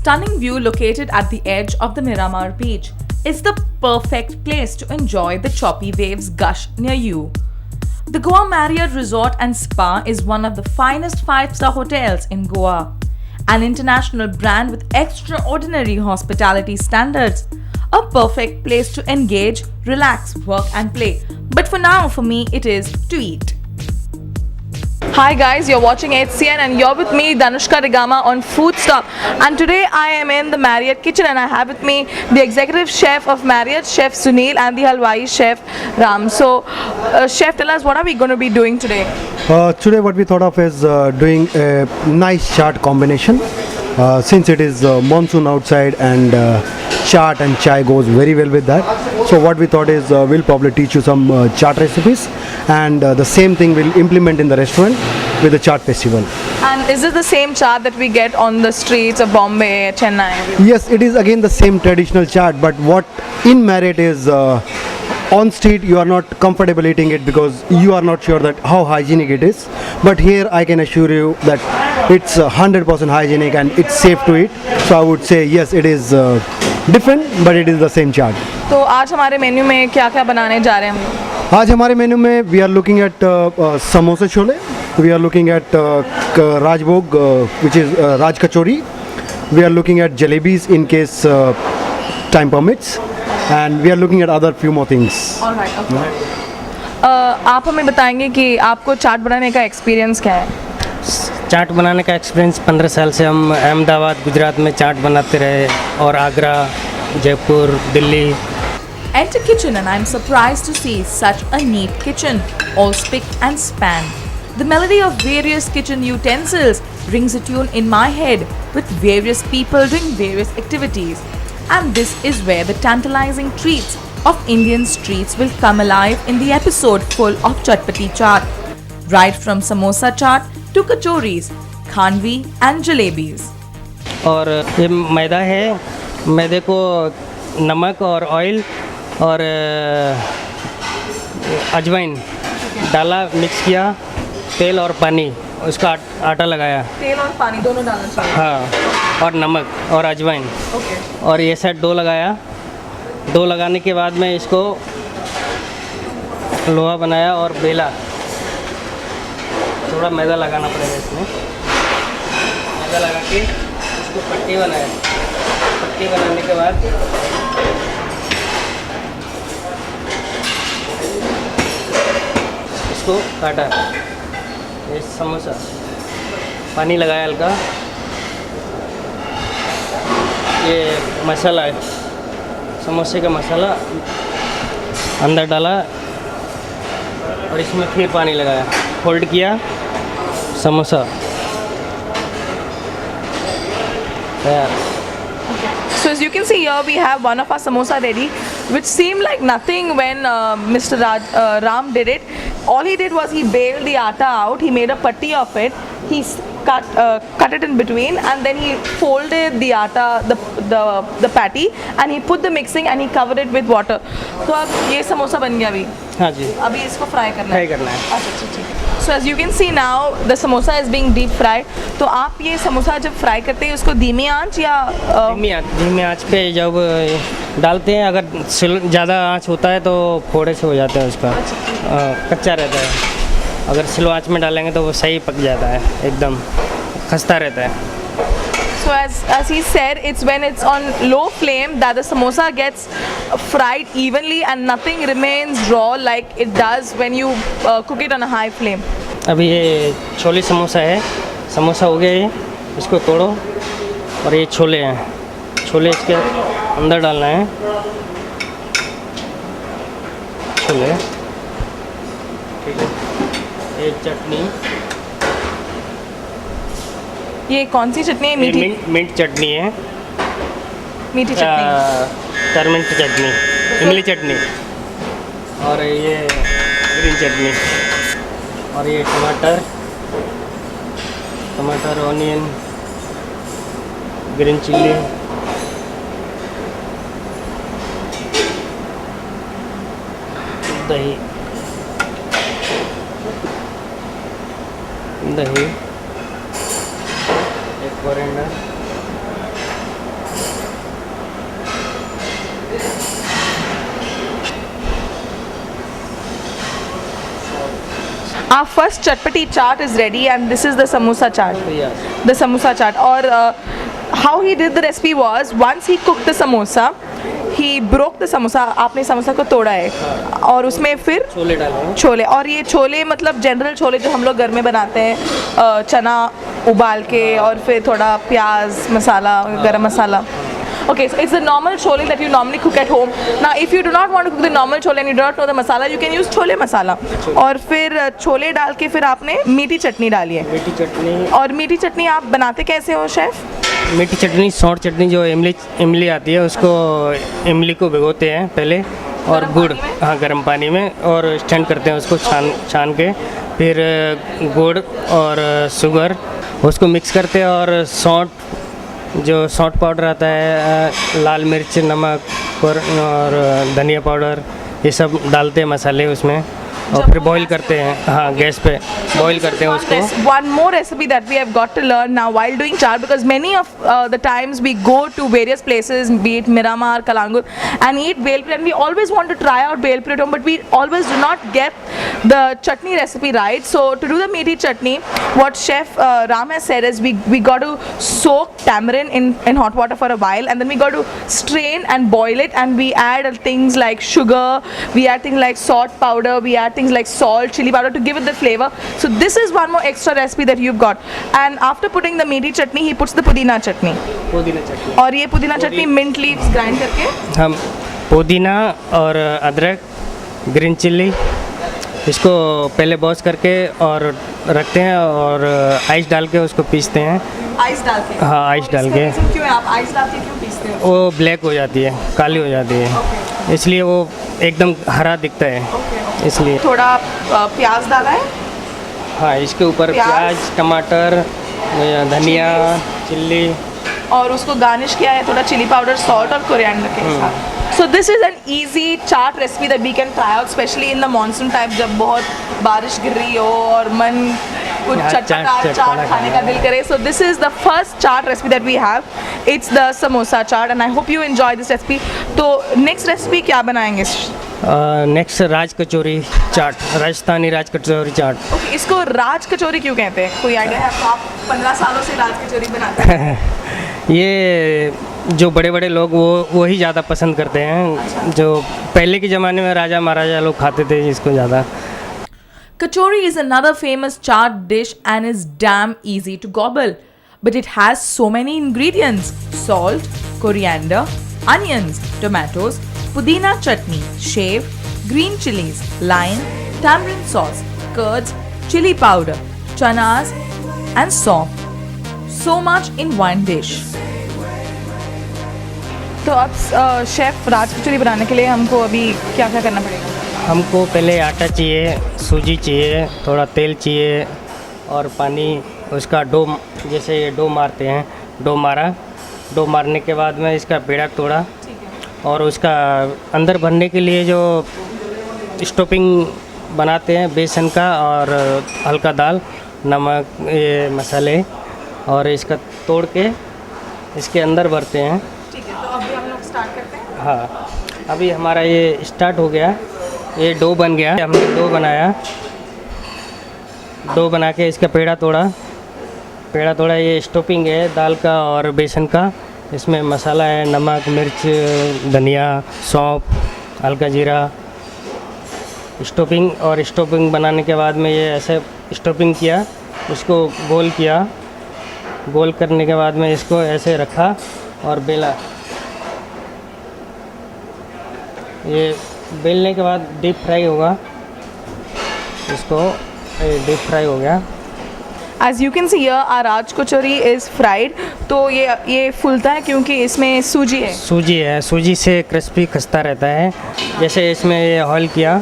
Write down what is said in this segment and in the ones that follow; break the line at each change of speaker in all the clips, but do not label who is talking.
stunning view located at the edge of the Miramar beach is the perfect place to enjoy the choppy waves gush near you. The Goa Marriott Resort and Spa is one of the finest 5-star hotels in Goa, an international brand with extraordinary hospitality standards. A perfect place to engage, relax, work and play. But for now, for me, it is to eat. Hi guys, you're watching HCN and you're with me, Danushka Rigama on Food Stop. And today I am in the Marriott kitchen and I have with me the executive chef of Marriott, Chef Sunil, and the Halwai chef Ram. So, chef, tell us what are we going to be doing today?
Today what we thought of is doing a nice chaat combination. Since it is monsoon outside and chaat and chai goes very well with that. So what we thought is we'll probably teach you some chaat recipes, and the same thing we'll implement in the restaurant with the chaat festival.
And is it the same chaat that we get on the streets of Bombay, Chennai?
Yes, it is again the same traditional chaat, but what in Marriott is on street you are not comfortable eating it because you are not sure that how hygienic it is. But here I can assure you that it's 100% hygienic and it's safe to eat. So I would say yes, it is different, but it is the same chaat.
तो आज हमारे menu में क्या-क्या बनाने जा रहे हैं हम?
आज हमारे मेन्यू में we are looking at samose chole, we are looking at rajbhog which is raj kachori, we are looking at jalebis in case time permits, and we are looking at other few more things.
आप हमें बताएंगे कि आपको चाट बनाने का एक्सपीरियंस क्या है?
चाट बनाने का एक्सपीरियंस 15 साल से हम अहमदाबाद गुजरात में चाट बनाते रहे, और Agra, Jaipur, Delhi.
Enter kitchen and I'm surprised to see such a neat kitchen, all spick and span. The melody of various kitchen utensils rings a tune in my head with various people doing various activities. And this is where the tantalizing treats of Indian streets will come alive in the episode full of Chatpati chaat. Right from samosa chaat to kachoris, khanvi and jalebis.
और ये मैदा है, मैदे को नमक और oil और अजवाइन डाला, मिक्स किया, तेल और पानी, उसका आटा लगाया.
तेल और पानी दोनों डालना चाहिए.
हाँ, और नमक और अजवाइन.
ओके.
और ये साइड डो लगाया. डो लगाने के बाद में इसको लोहा बनाया और बेला. थोड़ा मैदा लगाना पड़ेगा इसमें. मैदा लगा के इसको पट्टी बनाया. पट्टी बनाने के बाद इसको काटा. ये समोसा, पानी लगाया हल्का. ये मसाला है, समोसे का मसाला अंदर डाला और इसमें फिर पानी लगाया, फोल्ड किया, समोसा तैयार.
So as you can see here, we have one of our samosa ready, which seemed like nothing when Mr. Ram did it. All he did was he bailed the atta out, he made a patti of it, he cut it in between, and then he folded the atta, the patty, and he put the mixing and he covered it with water. तो अब ये समोसा बन गया अभी.
हाँ जी,
अभी इसको fry करना
फ्राई करना है.
अच्छा ठीक. So as you can see now, the samosa is being deep fried. तो आप ये समोसा जब फ्राई करते हैं उसको धीमी आंच या
धीमी आंच पे जब डालते हैं, अगर ज़्यादा आंच होता है तो फोड़े से हो जाता है उसका. कच्चा रहता है. अगर स्लो आंच में डालेंगे तो वो सही पक जाता है, एकदम खस्ता रहता है.
So as he said, it's when it's on low flame that the samosa gets fried evenly and nothing remains raw like it does when you cook it on a high flame.
अभी ये छोले समोसा है. समोसा हो गया ये, इसको तोड़ो. और ये छोले हैं, छोले इसके अंदर डालना है. छोले, ठीक है. ये चटनी,
ये कौन सी चटनी है? मीठी
मिंट चटनी है.
मीठी चटनी,
टर्मरिक चटनी, इमली चटनी, और ये ग्रीन चटनी, और ये टमाटर, ऑनियन, ग्रीन चिल्ली, दही, एक coriander,
Our first chatpati chaat is ready, and this is the samosa chaat. The samosa chaat. Or how he did the recipe was, once he cooked the samosa, he broke the samosa. आपने samosa को तोड़ा है और उसमें फिर
छोले डाले,
छोले। और ये छोले मतलब जनरल छोले जो हम लोग घर में बनाते हैं, चना उबाल के और फिर थोड़ा प्याज मसाला, गरम मसाला। Okay, so it's the normal chole that you normally cook at home. Now, if you do not want to cook the normal chole and you do not know the masala, you can use chole masala. और फिर छोले डाल के फिर आपने मीठी चटनी डाली है।
मीठी चटनी।
और मीठी चटनी आप बनाते कैसे हो शेफ?
मीठी चटनी, सौंठ चटनी, जो इमली आती है उसको, इमली को भिगोते हैं पहले और गुड़, हाँ, गर्म पानी में, और स्टैंड करते हैं उसको छान के, फिर गुड़ और शुगर उसको मिक्स करते हैं, और सौंठ पाउडर आता है, लाल मिर्च, नमक और धनिया पाउडर, ये सब डालते हैं मसाले उसमें, और फिर बॉईल करते हैं, हाँ, गैस पे बॉईल करते हैं उसको।
One more recipe that we have got to learn now while doing chaat, because many of the times we go to various places, be it Miramar, Kalangur, and eat bel puri, and we always want to try out bel puri at home, but we always do not get the chutney recipe right. So to do the meaty chutney, what Chef Ram has said is we got to soak tamarind in hot water for a while, and then we got to strain and boil it, and we add things like sugar, we add things like salt powder, we add things like salt, chili powder to give it the flavor. So this is one more extra recipe that you've got. And after putting the meaty chutney, he puts the pudina chutney.
पुदीना चटनी।
और ये पुदीना चटनी mint leaves grind करके,
हम पुदीना और अदरक, green chilli, इसको पहले बॉस करके और रखते हैं, और आइस डाल के उसको पीसते हैं।
आइस डाल के?
हाँ, आइस डाल के।
क्यों है आप आइस डाल के क्यों पीसते हैं?
वो ब्लैक हो जाती है, काली हो जाती है, इसलिए वो एकदम हरा दिखता है, इसलिए।
थोड़ा प्याज डाला है?
हाँ, इसके ऊपर प्याज, टमाटर, धनिया, चिल्ली,
और उसको गार्निश किया है थोड़ा चिली पाउडर, सॉल्ट और कोरिएंडर के साथ। So this is an easy chaat recipe that we can try out, especially in the monsoon type, जब बहुत बारिश गिर रही हो और मन कुछ चटपटा चाट खाने का दिल करे. So this is the first chaat recipe that we have. It's the samosa chaat and I hope you enjoy this recipe. तो next recipe क्या बनाएंगे?
नेक्स्ट राज कचौरी चाट, राजस्थानी राज कचौरी चाट.
Okay, इसको राज कचौरी क्यों कहते हैं? कोई आइडिया है आपको? आप 15 सालों से राज कचौरी बनाते हैं.
ये जो बड़े बड़े लोग वो ही ज़्यादा पसंद करते हैं. जो पहले के ज़माने में राजा महाराजा लोग खाते थे इसको ज़्यादा.
Kachori is another famous chaat dish and is damn easy to gobble. But it has so many ingredients: salt, coriander, onions, tomatoes, pudina chutney, shave, green chilies, lime, tamarind sauce, curds, chili powder, chanas and sauce. So much in one dish. तो अब chef राज कचौरी बनाने के लिए हमको अभी क्या क्या करना पड़ेगा?
हमको पहले आटा चाहिए, सूजी चाहिए, थोड़ा तेल चाहिए और पानी. उसका डो, जैसे ये डो मारते हैं, डो मारा, डो मारने के बाद में इसका पेड़ा तोड़ा और उसका अंदर भरने के लिए जो स्टफिंग बनाते हैं बेसन का और हल्का दाल, नमक, ये मसाले, और इसका तोड़ के इसके अंदर भरते हैं.
ठीक है, तो अभी हम लोग स्टार्ट करते हैं.
हाँ, अभी हमारा ये स्टार्ट हो गया. ये डो बन गया. हमने डो बनाया, डो बना के इसका पेड़ा तोड़ा. ये स्टफिंग है दाल का और बेसन का. इसमें मसाला है, नमक, मिर्च, धनिया, सौंफ, हल्का जीरा. स्टफिंग बनाने के बाद में ये ऐसे स्टफिंग किया, उसको गोल किया. गोल करने के बाद में इसको ऐसे रखा और बेला. ये बेलने के बाद डीप फ्राई होगा. इसको डीप फ्राई हो गया.
As you can see here, our Raj Kachori is fried. तो ये फूलता है क्योंकि इसमें सूजी है.
सूजी से क्रिस्पी खस्ता रहता है. जैसे इसमें ये हॉल किया,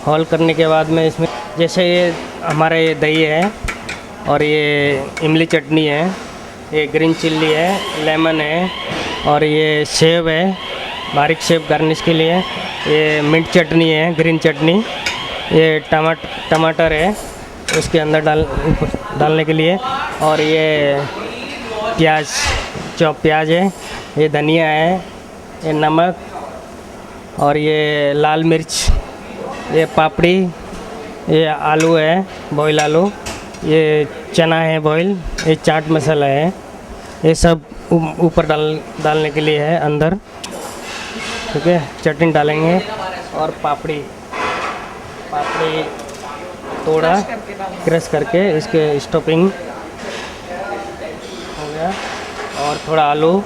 हॉल करने के बाद में इसमें जैसे ये हमारा ये दही है और ये इमली चटनी है, ये ग्रीन चिल्ली है, लेमन है और ये सेव है, बारीक सेव गार्निश के लिए. ये मिंट चटनी है, ग्रीन चटनी. ये टमाटर है उसके अंदर डालने के लिए. और ये प्याज, चॉप प्याज है, ये धनिया है, ये नमक और ये लाल मिर्च, ये पापड़ी ये आलू है, बॉयल आलू, ये चना है बॉयल, ये चाट मसाला है, ये सब ऊपर डालने के लिए है अंदर। ठीक है, चटनी डालेंगे और पापड़ी थोड़ा क्रश करके इसके स्टफिंग हो गया, और थोड़ा आलू।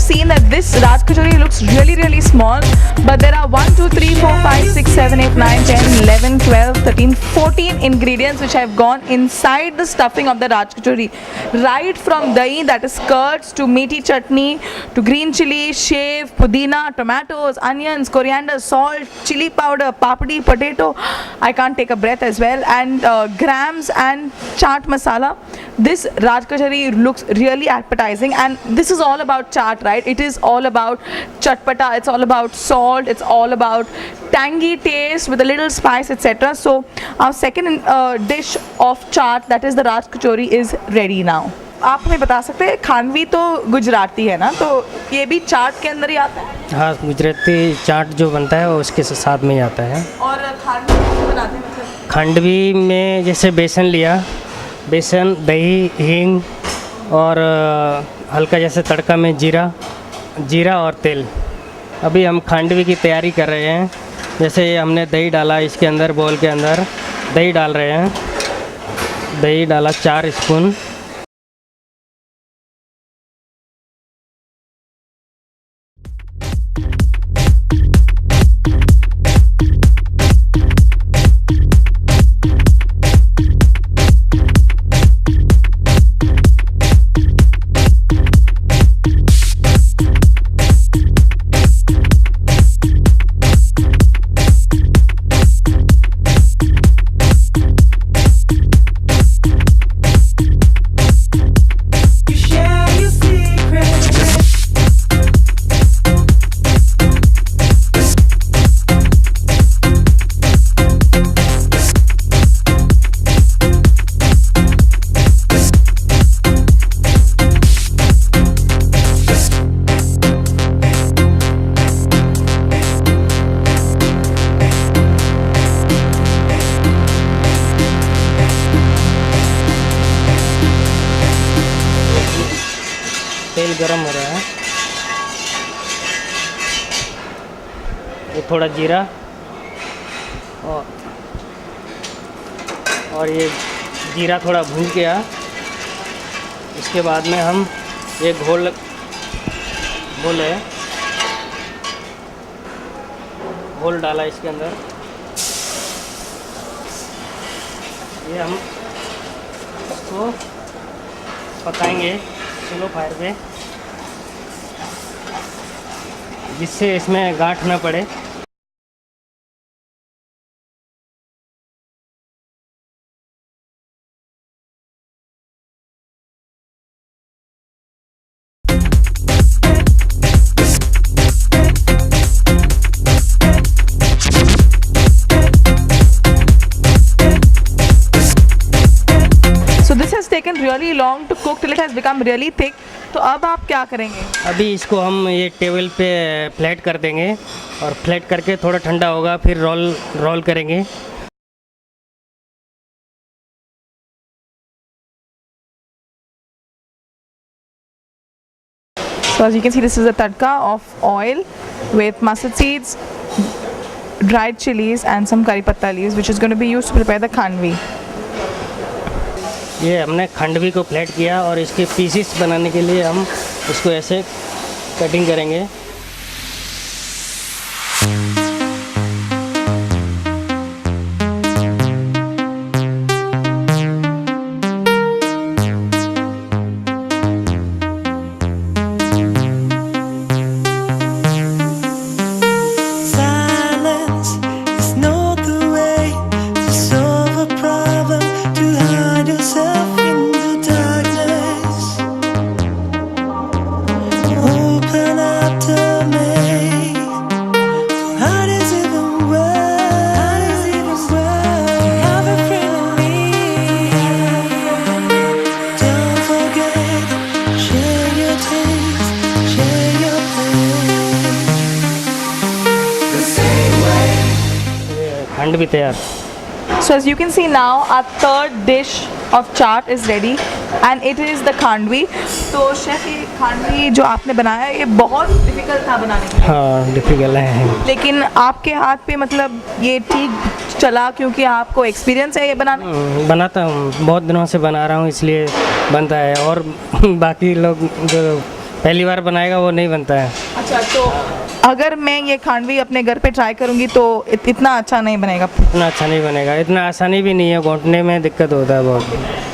Seen that this Raj Kachori looks really small, but there are 1, 2, 3, 4, 5, 6, 7, 8, 9, 10, 11, 12, 13, 14 ingredients which have gone inside the stuffing of the Raj Kachori. Right from dahi, that is curds, to meaty chutney, to green chili, shave, pudina, tomatoes, onions, coriander, salt, chili powder, papdi, potato. I can't take a breath as well, and grams and chaat masala. This Raj Kachori looks really appetizing, and this is all about chaat, right? It is all about chatpata, it's all about salt, it's all about tangy taste with a little spice, etc. So our second dish of chaat, that is the Raj Kachori, is ready now. आप हमें बता सकते हैं, खानवी तो गुजराती है ना, तो ये भी चाट के अंदर ही आता है?
हाँ, गुजराती चाट जो बनता है वो उसके साथ में ही आता है।
और खानवी कैसे बनाते हैं? मतलब
खांडवी में जैसे बेसन लिया, बेसन, दही, हींग और हल्का जैसे तड़का में जीरा और तेल। अभी हम खांडवी की तैयारी कर रहे हैं। जैसे हमने दही डाला इसके अंदर, बोल के अंदर दही डाल रहे हैं। दही डाला 4 स्पून। तेल गरम हो रहा है, ये थोड़ा जीरा और ये जीरा थोड़ा भून गया। इसके बाद में हम ये घोल डाला इसके अंदर। ये हम इसको पकाएंगे स्लो फायर पे, जिससे इसमें गांठ ना पड़े।
taken really long to cooked till it has become really thick. तो अब आप क्या करेंगे?
अभी इसको हम ये टेबल पे फ्लैट कर देंगे और फ्लैट करके थोड़ा ठंडा होगा फिर रोल करेंगे.
So as you can see, this is a tadka of oil with mustard seeds, dried chilies and some curry patta leaves, which is going to be used to prepare the khandvi.
ये हमने खंडवी को flat किया और इसके pieces बनाने के लिए हम इसको ऐसे कटिंग करेंगे.
Silence is not the way to solve a problem. To hide yourself in the darkness. Open up to me. How does it even work? How does it even work? Have a friend in me. Don't forget, share your taste, share your pain. The same way.
खंड भी तैयार.
So as you can see now, our third dish of chaat is ready and it is the khandvi. तो chef ये khandvi जो आपने बनाया है ये बहुत डिफिकल्ट था बनाने के लिए.
हाँ डिफिकल्ट है.
लेकिन आपके हाथ पे मतलब ये ठीक चला क्योंकि आपको एक्सपीरियंस है ये बनाने.
बनाता हूँ बहुत दिनों से बना रहा हूँ इसलिए बनता है और बाकी लोग जो पहली बार बनाएगा वो नहीं बनता है.
अच्छा तो अगर मैं ये खांडवी अपने घर पे ट्राई करूंगी तो इतना अच्छा नहीं बनेगा.
इतना अच्छा नहीं बनेगा. इतना आसानी भी नहीं है. घोटने में दिक्कत होता है बहुत.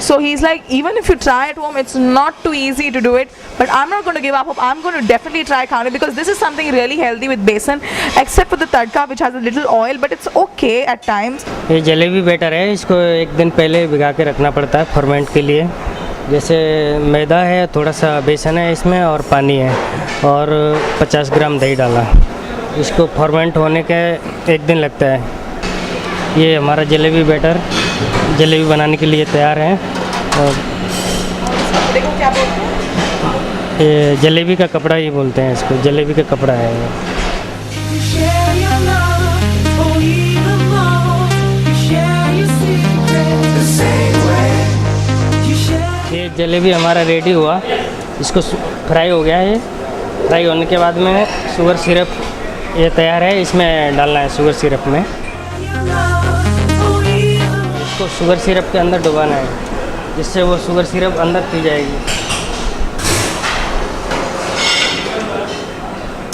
So he's like, even if you try at home, it's not too easy to do it. But I'm not going to give up hope. I'm going to definitely try khandvi because this is something really healthy with besan, except for the tadka which has a little oil, but it's okay at times.
ये jalebi batter है. इसको एक दिन पहले भिगा के रखना पड़ता है फर्मेंट के लिए. जैसे मैदा है, थोड़ा सा बेसन है इसमें और पानी है और 50 ग्राम दही डाला. इसको फर्मेंट होने के एक दिन लगता है. ये हमारा जलेबी बैटर जलेबी बनाने के लिए तैयार है. और
देखो क्या बोलते हैं.
ये जलेबी का कपड़ा ही बोलते हैं इसको. जलेबी का कपड़ा है ये.
You share your love, or even more. You share your secret the same way. You share.
ये जलेबी हमारा रेडी हुआ. इसको फ्राई हो गया है. ये फ्राई होने के बाद में शुगर सिरप ये तैयार है. इसमें डालना है शुगर सिरप में.
Your love, or even.
इसको शुगर सिरप के अंदर डुबाना है जिससे वो शुगर सिरप अंदर पी जाएगी.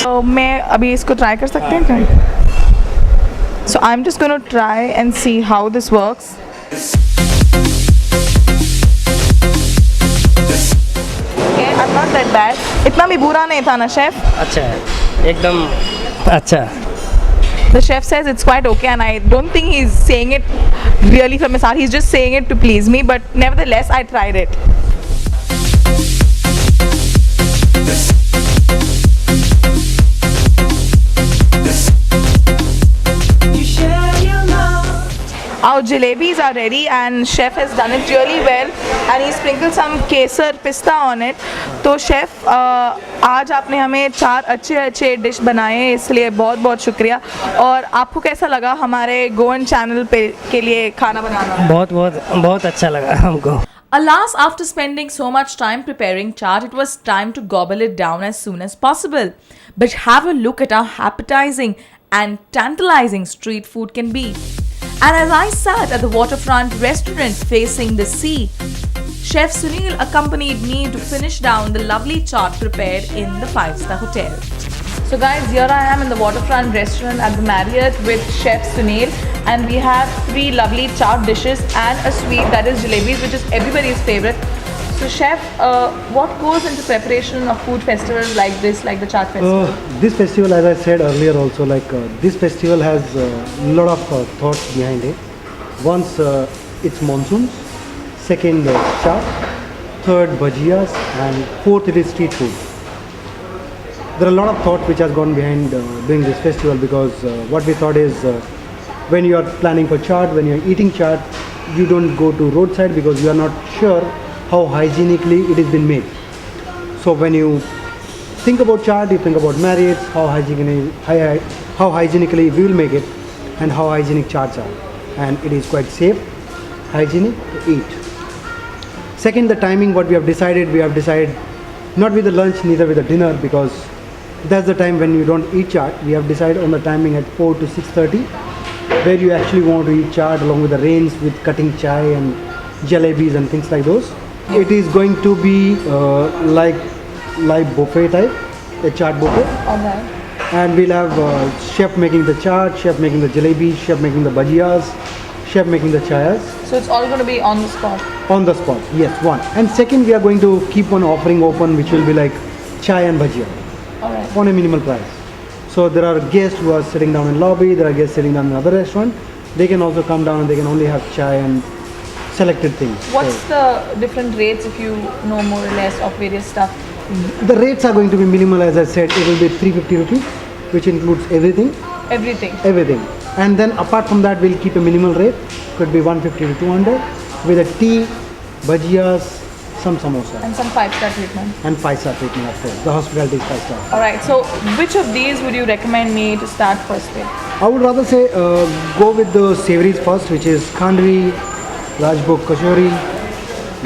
तो मैं अभी इसको ट्राई कर सकते हैं क्या? So I'm just going to try and see how this works. Okay, I'm not that bad. इतना भी बुरा नहीं था ना शेफ.
अच्छा है एकदम अच्छा.
The chef says it's quite okay and I don't think he's saying it really from his heart. He's just saying it to please me, but nevertheless I tried it.
You share your love.
Our jalebis are ready and chef has done it really well and he sprinkled some kesar pista on it. तो chef आज आपने हमें 4 अच्छे dish बनाए हैं इसलिए बहुत बहुत शुक्रिया. और आपको कैसा लगा हमारे गोवन चैनल पे के लिए खाना बनाना?
बहुत बहुत बहुत अच्छा लगा हमको.
Alas, after spending so much time preparing chaat, it was time to gobble it down as soon as possible. But have a look at how appetizing and tantalizing street food can be. And as I sat at the waterfront restaurant facing the sea, Chef Sunil accompanied me to finish down the lovely chaat prepared in the 5-star hotel. So guys, here I am in the waterfront restaurant at the Marriott with Chef Sunil and we have 3 lovely chaat dishes and a sweet that is jalebis, which is everybody's favorite. So chef, what goes into preparation of food festivals like this, like the chaat festival?
This festival, as I said earlier also, this festival has a lot of thoughts behind it. Once it's monsoons, second chaat, third bhajiyas, and fourth it is street food. There are a lot of thought which has gone behind doing this festival because what we thought is when you are planning for chaat, when you are eating chaat, you don't go to roadside because you are not sure how hygienically it has been made. So when you think about chaat, you think about Marriott, how hygienically we will make it, and how hygienic charts are. And it is quite safe, hygienic to eat. Second, the timing, what we have decided not with the lunch, neither with the dinner, because that's the time when you don't eat chaat. We have decided on the timing at 4 to 6:30, where you actually want to eat chaat along with the rains, with cutting chai and jalebis and things like those. It is going to be like buffet type, a chaat buffet.
Alright.
And we'll have chef making the chaat, chef making the jalebis, chef making the bhajiyas, chef making the chayas.
So it's all going to be on the spot.
On the spot, yes, one. And second, we are going to keep one offering open, which will be like chai and bhajia
Alright.
on a minimal price. So there are guests who are sitting down in lobby, there are guests sitting down in other restaurant. They can also come down and they can only have chai and selected things.
What's
So
the different rates, if you know more or less, of various stuff?
the rates are going to be minimal, as I said. It will be 350 rupees, which includes everything.
Everything.
And then apart from that, we'll keep a minimal rate. Could be 150 to 200 with a tea, bhajiyas, some samosa,
And some 5-star treatment.
and 5-star treatment, of course. The hospitality is 5-star.
Alright, so which of these would you recommend me to start first with?
I would rather say go with the savories first, which is khandvi, rajbhog kachori,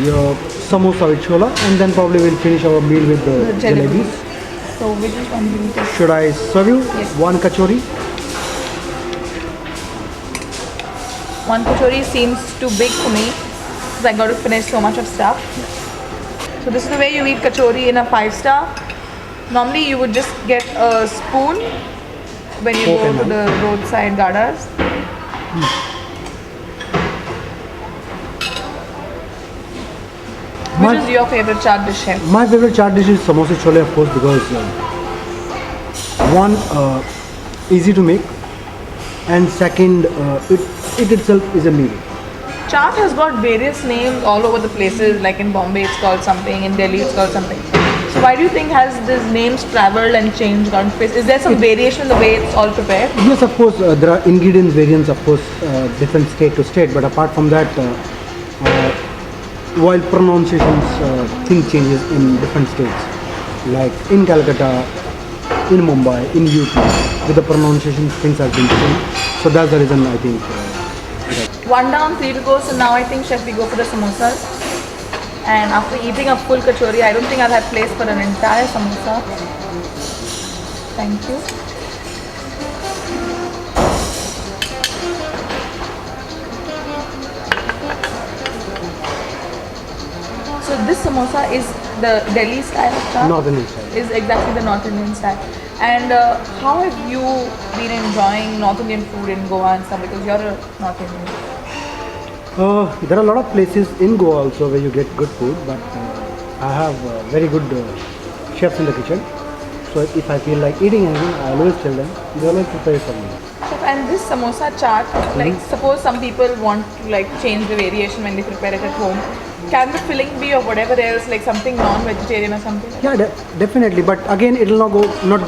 your samosa with chola, and then probably we'll finish our meal with the
The jalebis.
jalebis.
So which one do you take?
Should I serve you?
Yes.
One kachori.
One kachori seems too big for me because I got to finish so much of stuff. So this is the way you eat kachori in a 5-star. Normally you would just get a spoon when you
Fork
go
and
to
knife.
the roadside gadas. Which is your favorite chaat dish, chef?
My favorite chaat dish is samosa chole, of course, because one, easy to make, and second, it itself is a meal.
Chaat has got various names all over the places. Like in Bombay, it's called something. In Delhi, it's called something. So why do you think has these names traveled and changed, gone to place? Is there some variation in the way it's all prepared?
Yes, of course, there are ingredients variants, of course, different state to state. But apart from that, while pronunciations, thing changes in different states. Like in Calcutta, in Mumbai, in UP, with the pronunciation, things have been changed. So that's the reason I think.
One down, 3 to go. So now I think, chef, we go for the samosas. And after eating a full kachori, I don't think I'll have place for an entire samosa. Thank you. So this samosa is the Delhi style of chaat?
North Indian style.
Is exactly the North Indian style. And how have you been enjoying North Indian food in Goa and stuff? Because you're a North Indian.
There are a lot of places in Goa also where you get good food, but I have very good chefs in the kitchen. So if I feel like eating anything, I always tell them, they always prepare it for me.
Chef, and this samosa chaat, like suppose some people want to like change the variation when they prepare it at home. Can the filling be of whatever else, like something non-vegetarian or something?
Yeah, definitely. But again, it will not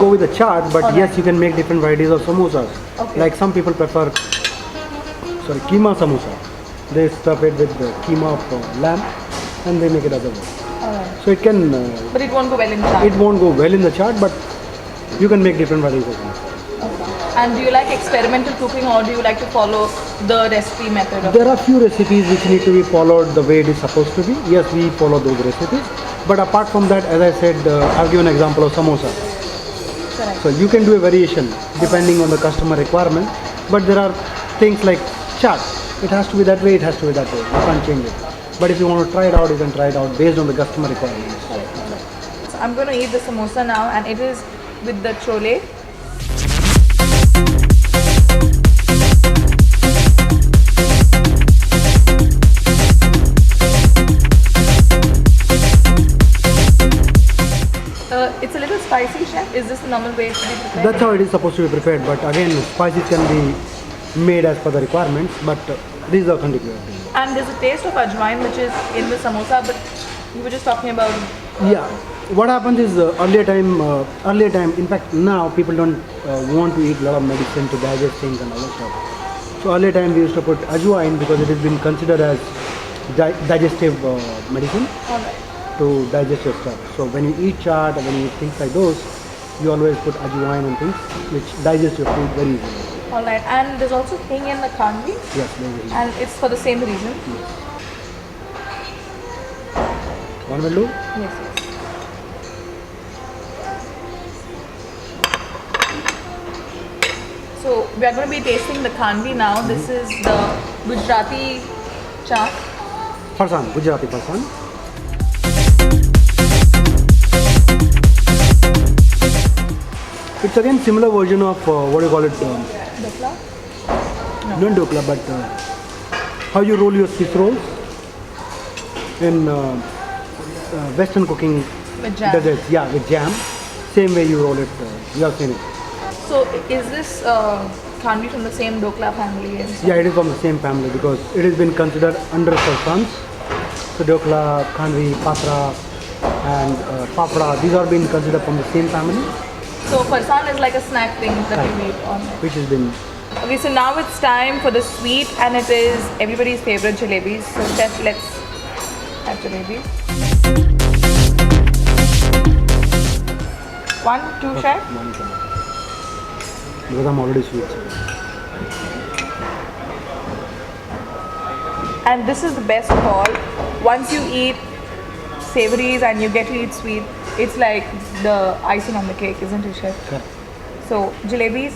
go with the chaat. But
Alright.
yes, you can make different varieties of samosas.
Okay.
Like some people prefer, keema samosa. They stuff it with the keema of lamb, and they make it otherwise.
Alright.
So it can,
But it won't go well in chaat.
it won't go well in the chaat, but you can make different varieties of samosa.
Okay. And do you like experimental cooking or do you like to follow the recipe method? Of
There are few recipes which need to be followed the way it is supposed to be. Yes, we follow those recipes. But apart from that, as I said, I've given an example of samosa.
Correct.
So you can do a variation depending on the customer requirement. But there are things like chaat. It has to be that way, it has to be that way. You can't change it. But if you want to try it out, you can try it out based on the customer requirements.
So I'm going to eat the samosa now, and it is with the chole. It's a little spicy, chef. Is this the normal way to be prepared?
That's how it is supposed to be prepared. But again, spices can be made as per the requirements. But this is the authentic way of doing it.
And there's a taste of ajwain which is in the samosa, but you were just talking about.
Yeah, what happens is earlier time, in fact now people don't want to eat a lot of medicine to digest things and other stuff. So earlier time we used to put ajwain because it has been considered as digestive medicine
Alright.
to digest your stuff. So when you eat chaat or when you eat things like those, you always put ajwain and things which digest your food very easily.
Alright. And there's also hing in the kanvi,
Yes, very easy.
and it's for the same reason.
One will do.
Yes, yes. So we are going to be tasting the kanvi now. This is the Gujarati chaat.
Farsan, Gujarati farsan. It's again similar version of what do you call it?
Dhokla.
Not dokla, but how you roll your Swiss rolls in Western cooking
With jam.
desserts. Yeah, with jam. Same way you roll it. You have seen it.
So is this kanvi from the same Dokla family? And so?
Yeah, it is from the same family because it has been considered under farsans. So dokla, khanvi, patra, and papra. These are being considered from the same family,
So farsan is like a snack thing that we eat on.
which has been.
Okay, so now it's time for the sweet, and it is everybody's favorite jalebis. So chef, let's have jalebis. 1, 2, chef.
Because I'm already sweet.
And this is the best of all. Once you eat savories and you get to eat sweet, it's like the icing on the cake, isn't it, chef?
Correct.
So jalebis.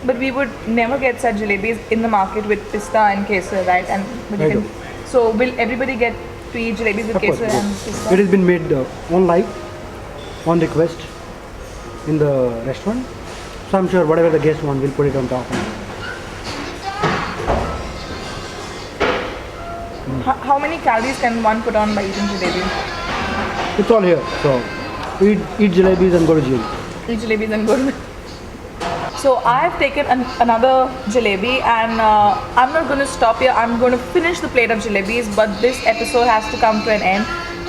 But we would never get such jalebis in the market with pista and kesar, right? And but you
I
can,
know.
so will everybody get to eat jalebis with
Of course,
kesar
yes.
and pista?
It has been made on live, on request in the restaurant. So I'm sure whatever the guest want, we'll put it on top.
How many calories can one put on by eating jalebi?
It's all here. So eat jalebis and go to gym.
Eat jalebis and go to. So I've taken another jalebi, and I'm not going to stop here. I'm going to finish the plate of jalebis, but this episode has to come to an end.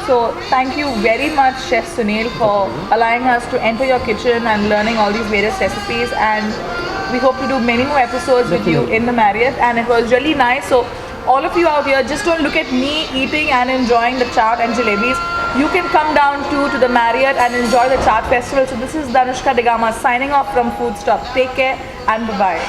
So thank you very much, Chef Sunil, for allowing us to enter your kitchen and learning all these various recipes. And we hope to do many more episodes with you in the Marriott. And it was really nice. So all of you out here, just don't look at me eating and enjoying the chaat and jalebis. You can come down to the Marriott and enjoy the chaat festival. So this is Danushka Digama signing off from Food Stop. Take care and bye-bye.